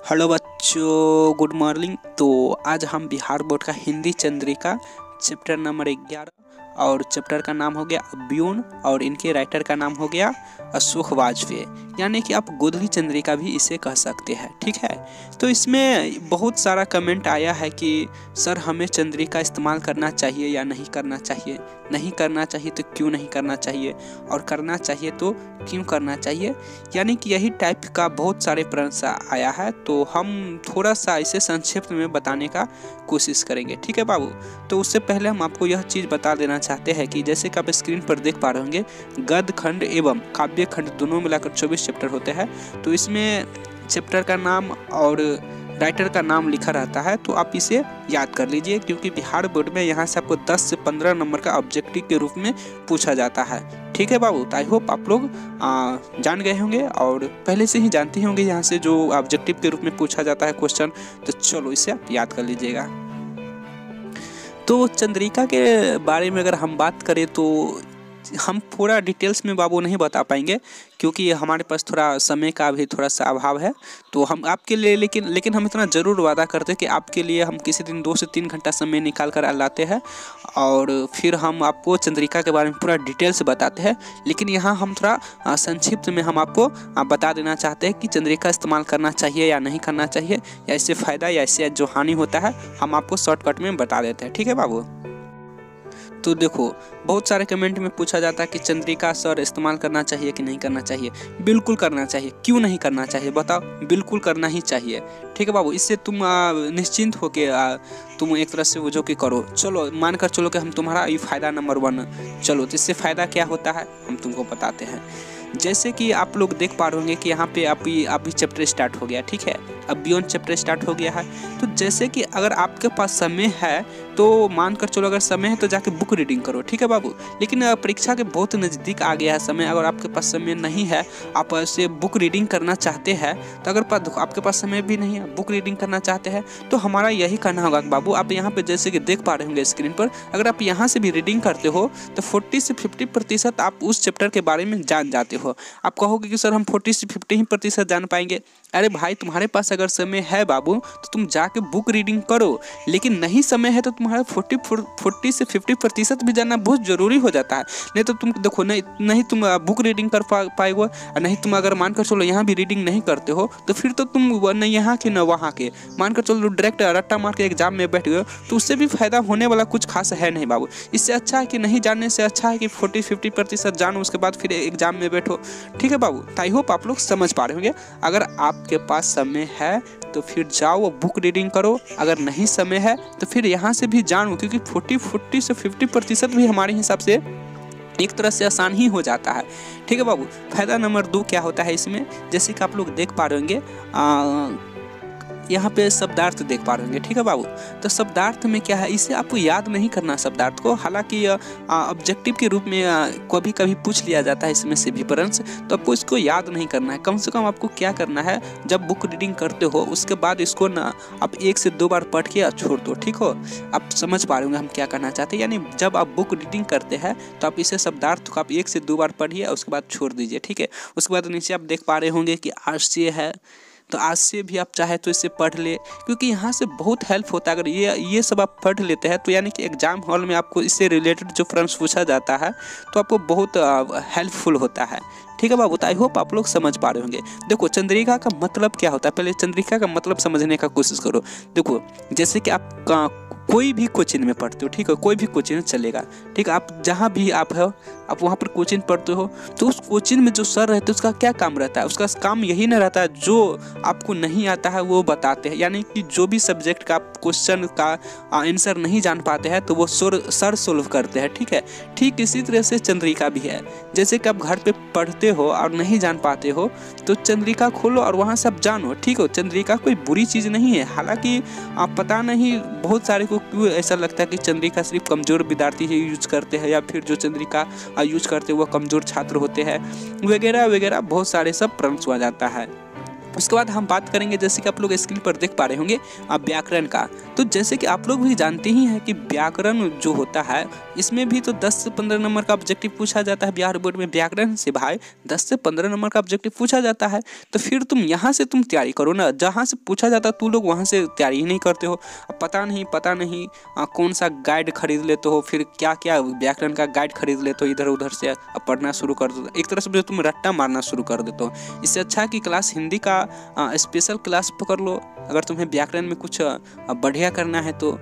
Hello बच्चों, good morning. तो आज हम बिहार बोर्ड का हिंदी चंद्रिका चैप्टर नंबर 11 और चैप्टर का नाम हो गया अभ्युन और इनके राइटर का नाम हो गया अशोक वाजपेयी, यानी कि आप गोधली चंद्रिका भी इसे कह सकते हैं। ठीक है, तो इसमें बहुत सारा कमेंट आया है कि सर हमें चंद्रिका इस्तेमाल करना चाहिए या नहीं करना चाहिए, नहीं करना चाहिए तो क्यों नहीं करना चाहिए, और करना चाहिए तो क्यों करना चाहिए, यानी कि यही टाइप का बहुत सारे प्रश्न आया है। तो हम थोड़ा सा इसे संक्षिप्त में बताने का कोशिश करेंगे। ठीक है बाबू, तो उससे पहले हम आपको यह चीज़ बता देना चाहते हैं कि जैसे कि आप स्क्रीन पर देख पा रहे होंगे, गद्य खंड एवं काव्य खंड दोनों मिलाकर 24 चैप्टर होते हैं। तो इसमें चैप्टर का नाम और राइटर का नाम लिखा रहता है, तो आप इसे याद कर लीजिए, क्योंकि बिहार बोर्ड में यहाँ से आपको 10 से 15 नंबर का ऑब्जेक्टिव के रूप में पूछा जाता है। ठीक है बाबू, तो आई होप आप लोग जान गए होंगे और पहले से ही जानते होंगे यहाँ से जो ऑब्जेक्टिव के रूप में पूछा जाता है क्वेश्चन। तो चलो इसे आप याद कर लीजिएगा। तो चंद्रिका के बारे में अगर हम बात करें तो हम थोड़ा डिटेल्स में बाबू नहीं बता पाएंगे, क्योंकि हमारे पास थोड़ा समय का भी थोड़ा सा अभाव है। तो हम आपके लिए लेकिन हम इतना ज़रूर वादा करते हैं कि आपके लिए हम किसी दिन 2 से 3 घंटा समय निकाल कर लाते हैं और फिर हम आपको चंद्रिका के बारे में पूरा डिटेल्स बताते हैं। लेकिन यहाँ हम थोड़ा संक्षिप्त में हम आपको बता देना चाहते हैं कि चंद्रिका इस्तेमाल करना चाहिए या नहीं करना चाहिए, या इससे फ़ायदा या इससे जो हानि होता है हम आपको शॉर्टकट में बता देते हैं। ठीक है बाबू, तो देखो बहुत सारे कमेंट में पूछा जाता है कि चंद्रिका सर इस्तेमाल करना चाहिए कि नहीं करना चाहिए। बिल्कुल करना चाहिए। क्यों नहीं करना चाहिए बताओ? बिल्कुल करना ही चाहिए। ठीक है बाबू, इससे तुम निश्चिंत होके तुम एक तरह से वो जो कि करो। चलो मानकर चलो कि हम तुम्हारा ये फ़ायदा नंबर 1। चलो तो इससे फ़ायदा क्या होता है हम तुमको बताते हैं। जैसे कि आप लोग देख पा रहे होंगे कि यहाँ पे अभी चैप्टर स्टार्ट हो गया। ठीक है, अभ्युन चैप्टर स्टार्ट हो गया है। तो जैसे कि अगर आपके पास समय है तो मानकर चलो अगर समय है तो जाके बुक रीडिंग करो। ठीक है बाबू, लेकिन परीक्षा के बहुत नज़दीक आ गया है समय, अगर आपके पास समय नहीं है, आप ऐसे बुक रीडिंग करना चाहते हैं, तो अगर आपके पास समय भी नहीं है, बुक रीडिंग करना चाहते हैं, तो हमारा यही कहना होगा कि बाबू आप यहाँ पे जैसे कि देख पा रहे होंगे स्क्रीन पर, अगर आप यहाँ से भी रीडिंग करते हो तो 40 से 50% आप उस चैप्टर के बारे में जान जाते हो। आप कहोगे कि सर हम 40 से 50% जान पाएंगे। अरे भाई, तुम्हारे पास अगर समय है बाबू तो तुम जाके बुक रीडिंग करो, लेकिन नहीं समय है तो तुम्हारा 40 से 50% भी जानना बहुत ज़रूरी हो जाता है। नहीं तो तुम देखो नहीं तुम बुक रीडिंग कर पाएगो, और नहीं तुम अगर मानकर चलो यहाँ भी रीडिंग नहीं करते हो तो फिर तो तुम न यहाँ के न वहाँ के, मानकर चलो डायरेक्ट रट्टा मार के एग्जाम में बैठ गए, तो उससे भी फायदा होने वाला कुछ खास है नहीं बाबू। इससे अच्छा है कि नहीं जानने से अच्छा है कि 40-50% जानो, उसके बाद फिर एग्जाम में बैठो। ठीक है बाबू, आई होप आप लोग समझ पा रहे होंगे। अगर आपके पास समय है तो फिर जाओ बुक रीडिंग करो, अगर नहीं समय है तो फिर यहाँ से भी जानो, क्योंकि 40 से 50% भी हमारे हिसाब से एक तरह से आसान ही हो जाता है। ठीक है बाबू, फायदा नंबर 2 क्या होता है इसमें, जैसे कि आप लोग देख पा रहे होंगे यहाँ पे शब्दार्थ देख पा रहे होंगे। ठीक है बाबू, तो शब्दार्थ में क्या है, इसे आपको याद नहीं करना शब्दार्थ को, हालांकि ऑब्जेक्टिव के रूप में कभी कभी पूछ लिया जाता है इसमें से भी प्रश्न, तो आपको इसको याद नहीं करना है। कम से कम आपको क्या करना है, जब बुक रीडिंग करते हो उसके बाद इसको ना आप 1 से 2 बार पढ़ के छोड़ दो। ठीक हो, आप समझ पा रहे होंगे हम क्या कहना चाहते हैं। यानी जब आप बुक रीडिंग करते हैं तो आप इसे शब्दार्थ को आप 1 से 2 बार पढ़िए, उसके बाद छोड़ दीजिए। ठीक है, उसके बाद नीचे आप देख पा रहे होंगे कि आशय है, तो आज से भी आप चाहे तो इसे पढ़ ले, क्योंकि यहाँ से बहुत हेल्प होता है। अगर ये सब आप पढ़ लेते हैं तो यानी कि एग्जाम हॉल में आपको इससे रिलेटेड जो प्रश्न पूछा जाता है तो आपको बहुत हेल्पफुल होता है। ठीक है बाबू, तो आई होप आप लोग समझ पा रहे होंगे। देखो चंद्रिका का मतलब क्या होता है, पहले चंद्रिका का मतलब समझने का कोशिश करो। देखो जैसे कि आप कोई भी कोचिंग में पढ़ते हो, ठीक है, कोई भी कोचिंग चलेगा, ठीक है, आप जहाँ भी आप हो, आप वहाँ पर कोचिंग पढ़ते हो, तो उस कोचिंग में जो सर रहते हैं उसका क्या काम रहता है, उसका काम यही ना रहता है जो आपको नहीं आता है वो बताते हैं, यानी कि जो भी सब्जेक्ट का क्वेश्चन का आंसर नहीं जान पाते हैं तो वो सर सोल्व करते हैं। ठीक है, ठीक इसी तरह से चंद्रिका भी है। जैसे कि आप घर पे पढ़ते हो और नहीं जान पाते हो तो चंद्रिका खोलो और वहाँ से आप जानो। ठीक हो, चंद्रिका कोई बुरी चीज़ नहीं है, हालांकि आप पता नहीं बहुत सारे को क्यों ऐसा लगता है कि चंद्रिका सिर्फ कमज़ोर विद्यार्थी ही यूज करते हैं, या फिर जो चंद्रिका यूज करते हैं वो कमज़ोर छात्र होते हैं, वगैरह वगैरह बहुत सारे सब प्रश्न आ जाता है। उसके बाद हम बात करेंगे जैसे कि आप लोग स्क्रीन पर देख पा रहे होंगे व्याकरण का। तो जैसे कि आप लोग भी जानते ही हैं कि व्याकरण जो होता है इसमें भी तो 10 से 15 नंबर का ऑब्जेक्टिव पूछा जाता है। बिहार बोर्ड में व्याकरण से भाई 10 से 15 नंबर का ऑब्जेक्टिव पूछा जाता है। तो फिर तुम यहाँ से तुम तैयारी करो ना, जहाँ से पूछा जाता है तू लोग वहाँ से तैयारी ही नहीं करते हो। अब पता नहीं कौन सा गाइड खरीद लेते हो, फिर क्या क्या व्याकरण का गाइड खरीद लेते हो, इधर उधर से पढ़ना शुरू कर दो। एक तरह से तुम रट्टा मारना शुरू कर देते हो। इससे अच्छा है कि क्लास हिंदी का स्पेशल क्लास पकड़ लो अगर तुम्हें व्याकरण में कुछ बढ़िया करना है तो।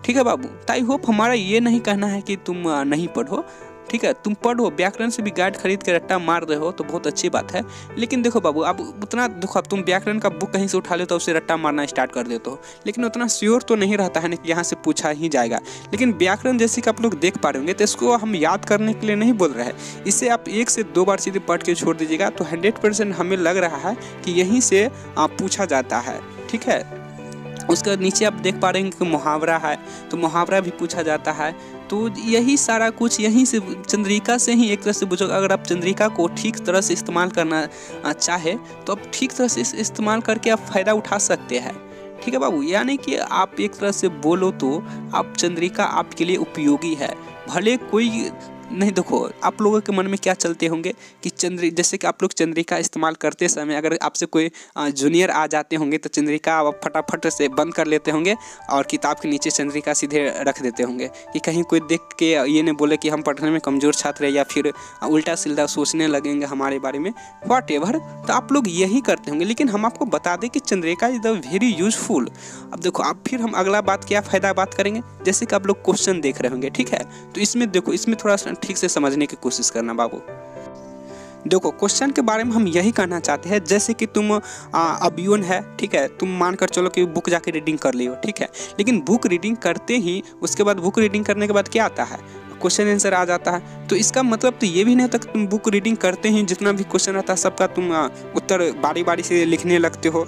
ठीक है बाबू, आई होप हमारा ये नहीं कहना है कि तुम नहीं पढ़ो, ठीक है, तुम पढ़ो, व्याकरण से भी गाइड खरीद के रट्टा मार रहे हो तो बहुत अच्छी बात है। लेकिन देखो बाबू, अब उतना देखो, अब तुम व्याकरण का बुक कहीं से उठा लेते हो, उससे रट्टा मारना स्टार्ट कर देते हो, लेकिन उतना श्योर तो नहीं रहता है ना कि यहाँ से पूछा ही जाएगा। लेकिन व्याकरण जैसे कि आप लोग देख पा रहे होंगे तो इसको हम याद करने के लिए नहीं बोल रहे हैं, इसे आप 1 से 2 बार सीधे पढ़ के छोड़ दीजिएगा तो 100% हमें लग रहा है कि यहीं से पूछा जाता है। ठीक है, उसके नीचे आप देख पा रहे हैं कि मुहावरा है, तो मुहावरा भी पूछा जाता है। तो यही सारा कुछ यहीं से चंद्रिका से ही एक तरह से बुझो। अगर आप चंद्रिका को ठीक तरह से इस्तेमाल करना चाहे तो आप ठीक तरह से इस्तेमाल करके आप फ़ायदा उठा सकते हैं। ठीक है बाबू, यानी कि आप एक तरह से बोलो तो आप चंद्रिका आपके लिए उपयोगी है। भले कोई नहीं, देखो आप लोगों के मन में क्या चलते होंगे कि जैसे कि आप लोग चंद्रिका इस्तेमाल करते समय अगर आपसे कोई जूनियर आ जाते होंगे तो चंद्रिका आप फटाफट से बंद कर लेते होंगे और किताब के नीचे चंद्रिका सीधे रख देते होंगे कि कहीं कोई देख के ये नहीं बोले कि हम पढ़ने में कमज़ोर छात्र है, या फिर उल्टा सीधा सोचने लगेंगे हमारे बारे में, व्हाटएवर। तो आप लोग यही करते होंगे, लेकिन हम आपको बता दें कि Chandrika is the very useful. अब देखो, अब फिर हम अगला बात क्या फ़ायदा बात करेंगे, जैसे कि आप लोग क्वेश्चन देख रहे होंगे, ठीक है, तो इसमें देखो, इसमें थोड़ा सा ठीक से समझने की कोशिश करना बाबू। देखो, क्वेश्चन के बारे में हम यही कहना चाहते हैं, जैसे कि तुम अभियोन है, ठीक है, तुम मानकर चलो कि बुक जाके रीडिंग कर लियो, ठीक है, लेकिन बुक रीडिंग करते ही उसके बाद बुक रीडिंग करने के बाद क्या आता है, क्वेश्चन आंसर आ जाता है। तो इसका मतलब तो ये भी नहीं होता कि तुम बुक रीडिंग करते ही जितना भी क्वेश्चन आता है सबका तुम उत्तर बारी बारी से लिखने लगते हो,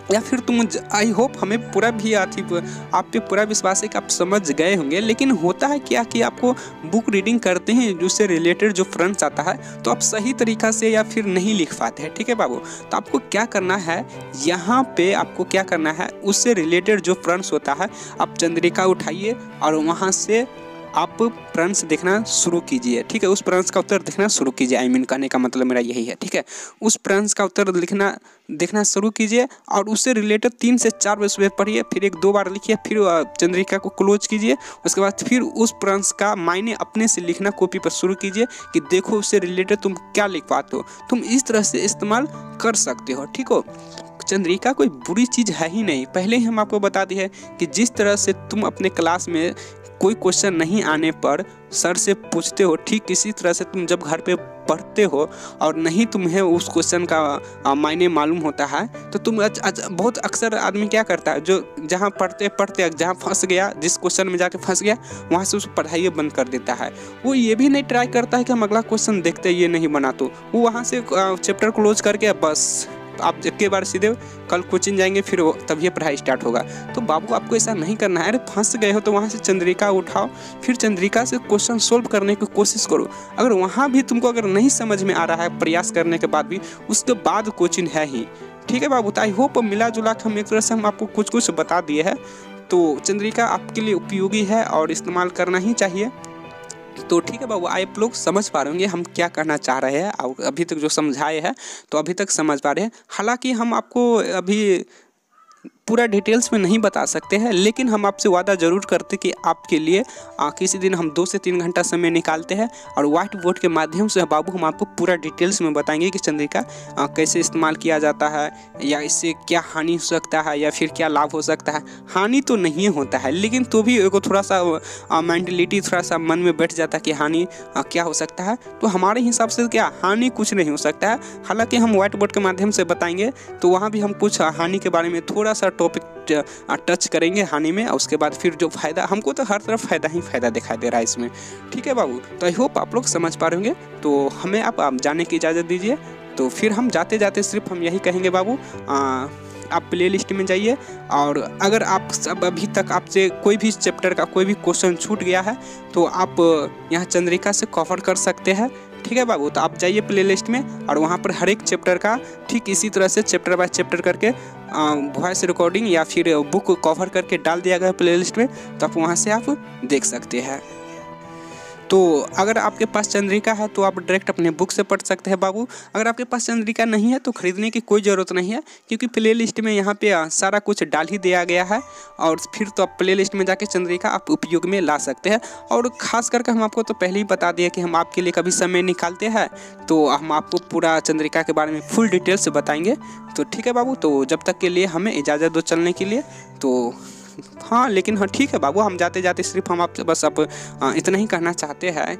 या फिर तुम, आई होप हमें पूरा भी आप पे पूरा विश्वास है कि आप समझ गए होंगे। लेकिन होता है क्या कि आपको बुक रीडिंग करते हैं उससे रिलेटेड जो फ्रंट्स आता है तो आप सही तरीक़ा से या फिर नहीं लिख पाते हैं। ठीक है बाबू, तो आपको क्या करना है, यहाँ पे आपको क्या करना है, उससे रिलेटेड जो फ्रंट्स होता है आप चंद्रिका उठाइए और वहाँ से आप प्रश्न देखना शुरू कीजिए। ठीक है, उस प्रश्न का उत्तर देखना शुरू कीजिए, आई मीन कहने का मतलब मेरा यही है। ठीक है, उस प्रश्न का उत्तर देखना शुरू कीजिए और उससे रिलेटेड 3 से 4 बार पढ़िए, फिर 1-2 बार लिखिए, फिर चंद्रिका को क्लोज कीजिए। उसके बाद फिर उस प्रश्न का मायने अपने से लिखना कॉपी पर शुरू कीजिए कि देखो उससे रिलेटेड तुम क्या लिख पाते हो। तुम इस तरह से इस्तेमाल कर सकते हो। ठीक हो, चंद्रिका कोई बुरी चीज़ है ही नहीं। पहले ही हम आपको बता दिए कि जिस तरह से तुम अपने क्लास में कोई क्वेश्चन नहीं आने पर सर से पूछते हो, ठीक इसी तरह से तुम जब घर पे पढ़ते हो और नहीं तुम्हें उस क्वेश्चन का मायने मालूम होता है तो तुम बहुत अक्सर आदमी क्या करता है, जो जहाँ पढ़ते पढ़ते जहाँ फंस गया, जिस क्वेश्चन में जाके फंस गया वहाँ से उस पढ़ाई बंद कर देता है। वो ये भी नहीं ट्राई करता है कि हम अगला क्वेश्चन देखते ये नहीं बना, तो वो वहाँ से चैप्टर क्लोज करके बस आप एक बार सीधे कल कोचिंग जाएंगे, फिर तभी पढ़ाई स्टार्ट होगा। तो बाबू आपको ऐसा नहीं करना है। अरे फंस गए हो तो वहाँ से चंद्रिका उठाओ, फिर चंद्रिका से क्वेश्चन सोल्व करने की कोशिश करो। अगर वहाँ भी तुमको अगर नहीं समझ में आ रहा है प्रयास करने के बाद भी, उसके बाद कोचिंग है ही। ठीक है बाबू, तो आई होप मिला जुला के हम एक तरह से हम आपको कुछ बता दिए हैं। तो चंद्रिका आपके लिए उपयोगी है और इस्तेमाल करना ही चाहिए। तो ठीक है बाबू, आप लोग समझ पा रहे होंगे हम क्या कहना चाह रहे हैं और अभी तक जो समझाए हैं तो अभी तक समझ पा रहे हैं। हालांकि हम आपको अभी पूरा डिटेल्स में नहीं बता सकते हैं, लेकिन हम आपसे वादा ज़रूर करते कि आपके लिए किसी दिन हम 2 से 3 घंटा समय निकालते हैं और व्हाइट बोर्ड के माध्यम से बाबू हम आपको पूरा डिटेल्स में बताएंगे कि चंद्रिका कैसे इस्तेमाल किया जाता है, या इससे क्या हानि हो सकता है या फिर क्या लाभ हो सकता है। हानि तो नहीं होता है, लेकिन तो भी एगो थोड़ा सा मेंटलिटी थोड़ा सा मन में बैठ जाता है कि हानि क्या हो सकता है। तो हमारे हिसाब से क्या हानि कुछ नहीं हो सकता है। हालाँकि हम व्हाइट बोर्ड के माध्यम से बताएंगे तो वहाँ भी हम कुछ हानि के बारे में थोड़ा सा टॉपिक टच करेंगे हानि में, और उसके बाद फिर जो फायदा, हमको तो हर तरफ फायदा ही फायदा दिखाई दे रहा है इसमें। ठीक है बाबू, तो आई होप आप लोग समझ पा रहे होंगे। तो हमें आप जाने की इजाज़त दीजिए। तो फिर हम जाते जाते सिर्फ हम यही कहेंगे बाबू, आप प्ले लिस्ट में जाइए और अगर आप सब अभी तक आपसे कोई भी चैप्टर का कोई भी क्वेश्चन छूट गया है तो आप यहाँ चंद्रिका से कवर कर सकते हैं। ठीक है बाबू। तो आप जाइए प्लेलिस्ट में और वहाँ पर हर एक चैप्टर का ठीक इसी तरह से चैप्टर बाय चैप्टर करके वॉइस रिकॉर्डिंग या फिर बुक कवर करके डाल दिया गया प्लेलिस्ट में, तो आप वहाँ से आप देख सकते हैं। तो अगर आपके पास चंद्रिका है तो आप डायरेक्ट अपने बुक से पढ़ सकते हैं बाबू। अगर आपके पास चंद्रिका नहीं है तो खरीदने की कोई ज़रूरत नहीं है, क्योंकि प्लेलिस्ट में यहाँ पे सारा कुछ डाल ही दिया गया है। और फिर तो आप प्लेलिस्ट में जाके चंद्रिका आप उपयोग में ला सकते हैं। और ख़ास करके हम आपको तो पहले ही बता दिया कि हम आपके लिए कभी समय निकालते हैं तो हम आपको पूरा चंद्रिका के बारे में फुल डिटेल से बताएंगे। तो ठीक है बाबू, तो जब तक के लिए हमें इजाज़त दो चलने के लिए। तो हाँ, लेकिन हाँ ठीक है बाबू, हम जाते जाते सिर्फ हम आपसे बस आप इतना ही कहना चाहते हैं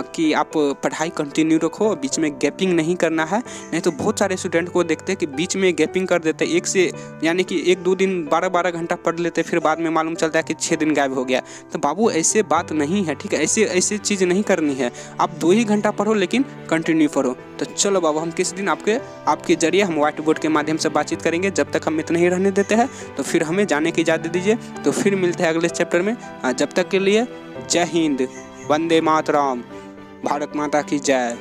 कि आप पढ़ाई कंटिन्यू रखो, बीच में गैपिंग नहीं करना है। नहीं तो बहुत सारे स्टूडेंट को देखते हैं कि बीच में गैपिंग कर देते हैं, एक से यानी कि 1-2 दिन 12-12 घंटा पढ़ लेते, फिर बाद में मालूम चलता है कि 6 दिन गायब हो गया। तो बाबू ऐसे बात नहीं है, ठीक है, ऐसे चीज़ नहीं करनी है। आप 2 ही घंटा पढ़ो लेकिन कंटिन्यू पढ़ो। तो चलो बाबू, हम किस दिन आपके जरिए हम व्हाइट बोर्ड के माध्यम से बातचीत करेंगे। जब तक हम इतना ही रहने देते हैं तो फिर हमें जाने की इजाज़त दीजिए। तो फिर मिलते हैं अगले चैप्टर में। जब तक के लिए जय हिंद, वंदे मातरम, भारत माता की जय।